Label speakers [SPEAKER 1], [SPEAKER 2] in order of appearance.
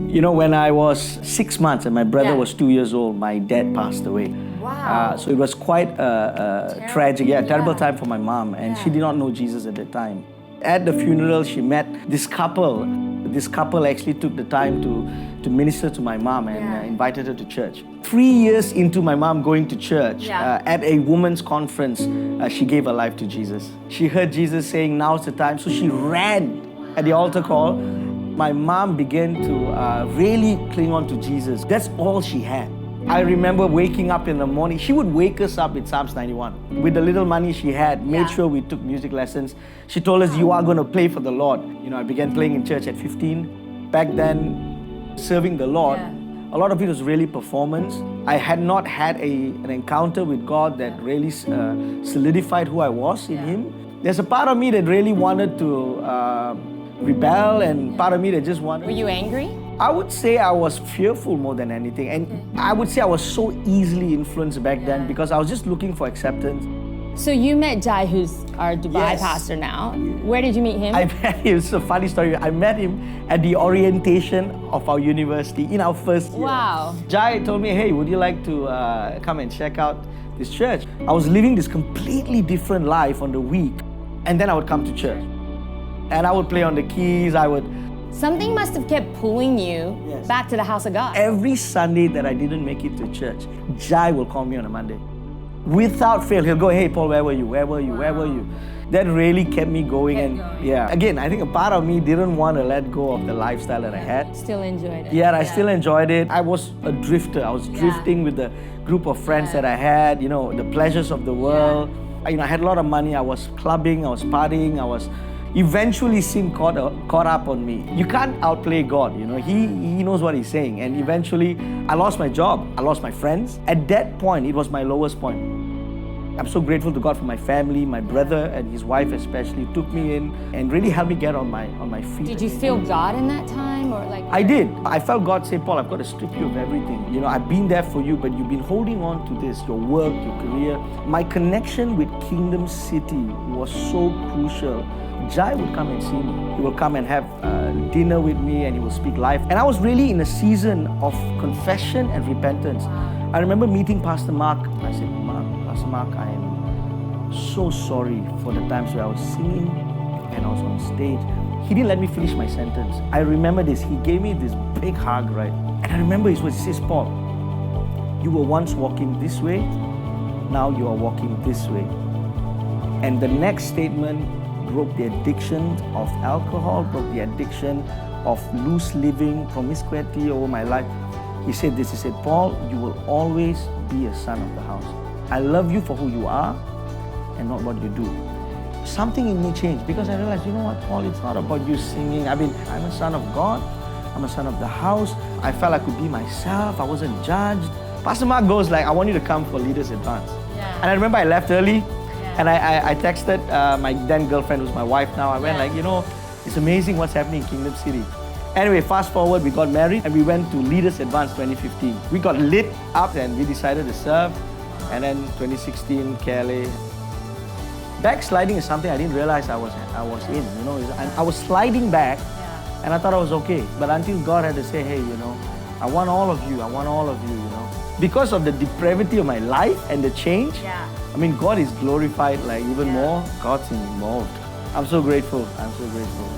[SPEAKER 1] You know, when I was 6 months and my brother was 2 years old, my dad passed away.
[SPEAKER 2] Wow.
[SPEAKER 1] So it was quite a tragic, terrible time for my mom, and she did not know Jesus at that time. At the funeral, she met this couple. This couple actually took the time to minister to my mom and invited her to church. 3 years into my mom going to church, at a women's conference, she gave her life to Jesus. She heard Jesus saying, "Now's the time." So she ran at the altar call. My mom began to really cling on to Jesus. That's all she had. I remember waking up in the morning. She would wake us up with Psalms 91. With the little money she had, made sure we took music lessons. She told us, "You are going to play for the Lord." You know, I began playing in church at 15. Back then, serving the Lord, a lot of it was really performance. I had not had an encounter with God that really solidified who I was in Him. There's a part of me that really wanted to rebel, and part of me that just wanted...
[SPEAKER 2] Were you angry?
[SPEAKER 1] I would say I was fearful more than anything, and I would say I was so easily influenced back then because I was just looking for acceptance.
[SPEAKER 2] So you met Jai, who's our Dubai pastor now. Where did you meet him?
[SPEAKER 1] I met him, it's a funny story. I met him at the orientation of our university in our first year.
[SPEAKER 2] Wow.
[SPEAKER 1] Jai told me, "Hey, would you like to come and check out this church?" I was living this completely different life on the week, and then I would come to church. And I would play on the keys,
[SPEAKER 2] Something must have kept pulling you back to the house of God.
[SPEAKER 1] Every Sunday that I didn't make it to church, Jai will call me on a Monday. Without fail, he'll go, "Hey Paul, where were you? Where were you? Where were you?" That really kept me going. Again, I think a part of me didn't want to let go of the lifestyle that I had.
[SPEAKER 2] Still enjoyed it.
[SPEAKER 1] I still enjoyed it. I was a drifter. I was drifting with the group of friends that I had, you know, the pleasures of the world. I had a lot of money. I was clubbing, I was partying, eventually sin caught up on me. You can't outplay God, you know. He knows what He's saying. And eventually, I lost my job. I lost my friends. At that point, it was my lowest point. I'm so grateful to God for my family, my brother and his wife especially took me in and really helped me get on my feet.
[SPEAKER 2] Did you feel God in that time, or like?
[SPEAKER 1] I did. I felt God say, "Paul, I've got to strip you of everything. You know, I've been there for you, but you've been holding on to this, your work, your career." My connection with Kingdomcity was so crucial. Jai would come and see me. He will come and have dinner with me, and he will speak life. And I was really in a season of confession and repentance. I remember meeting Pastor Mark. I said, "Pastor Mark, I am so sorry for the times where I was singing and I was on stage." He didn't let me finish my sentence. I remember this. He gave me this big hug, right? And I remember his words. He says, "Paul, you were once walking this way, now you are walking this way." And the next statement broke the addiction of alcohol, broke the addiction of loose living, promiscuity over my life. He said this, he said, "Paul, you will always be a son of the house. I love you for who you are and not what you do." Something in me changed because I realized, you know what, Paul, it's not about you singing. I'm a son of God. I'm a son of the house. I felt I could be myself. I wasn't judged. Pastor Mark goes like, "I want you to come for Leaders Advance." And I remember I left early. And I texted my then girlfriend, who's my wife now. I went like, "You know, it's amazing what's happening in Kingdomcity." Anyway, fast forward, we got married and we went to Leaders Advance 2015. We got lit up and we decided to serve. And then 2016, KLA. Backsliding is something I didn't realize I was in, you know. I was sliding back and I thought I was okay. But until God had to say, "Hey, you know, I want all of you. I want all of you, you know." Because of the depravity of my life and the change, God is glorified like even more. God's involved. I'm so grateful. I'm so grateful.